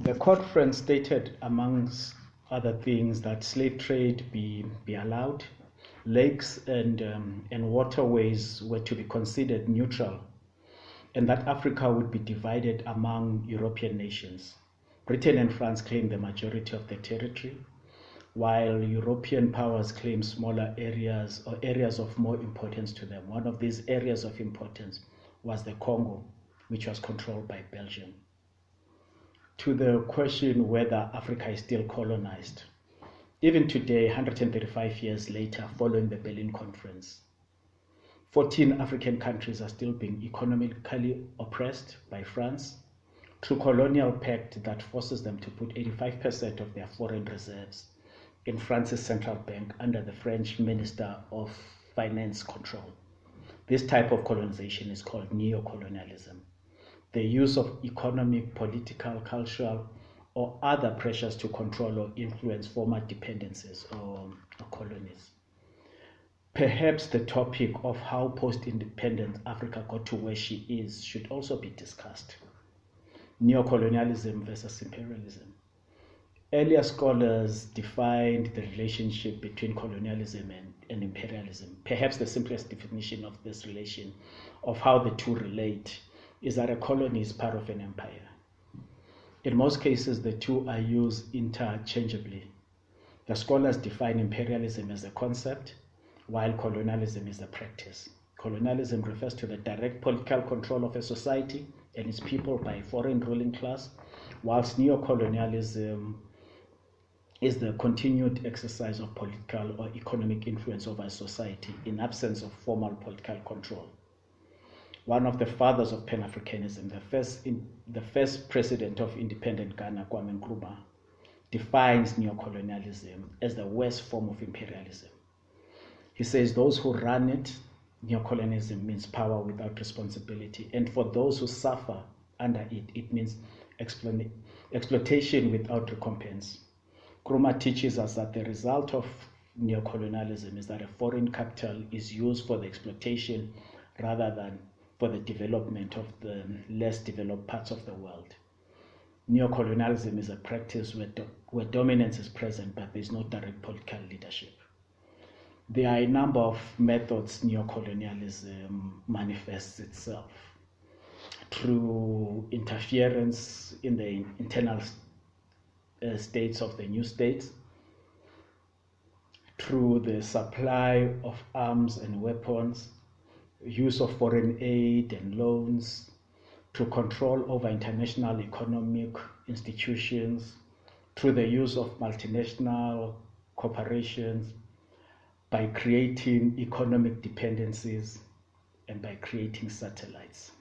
The conference stated, amongst other things, that slave trade be allowed, lakes and waterways were to be considered neutral, and that Africa would be divided among European nations. Britain and France claimed the majority of the territory, while European powers claimed smaller areas or areas of more importance to them. One of these areas of importance was the Congo, which was controlled by Belgium. To the question whether Africa is still colonized, even today, 135 years later, following the Berlin Conference, 14 African countries are still being economically oppressed by France through colonial pact that forces them to put 85% of their foreign reserves in France's central bank under the French Minister of Finance control. This type of colonization is called neocolonialism. The use of economic, political, cultural, or other pressures to control or influence former dependencies or colonies. Perhaps the topic of how post-independent Africa got to where she is should also be discussed. Neocolonialism versus imperialism. Earlier scholars defined the relationship between colonialism and imperialism. Perhaps the simplest definition of this relation, of how the two relate, is that a colony is part of an empire. In most cases, the two are used interchangeably. The scholars define imperialism as a concept, while colonialism is a practice. Colonialism refers to the direct political control of a society and its people by a foreign ruling class, whilst neocolonialism is the continued exercise of political or economic influence over a society in absence of formal political control. One of the fathers of Pan-Africanism, the first president of independent Ghana, Kwame Nkrumah, defines neocolonialism as the worst form of imperialism. He says those who run it, neocolonialism means power without responsibility, and for those who suffer under it, it means exploitation without recompense. Nkrumah teaches us that the result of neocolonialism is that a foreign capital is used for the exploitation rather than for the development of the less developed parts of the world. Neocolonialism is a practice where dominance is present, but there is no direct political leadership. There are a number of methods neocolonialism manifests itself: through interference in the internal states of the new states, through the supply of arms and weapons, use of foreign aid and loans, through control over international economic institutions, through the use of multinational corporations, by creating economic dependencies, and by creating satellites.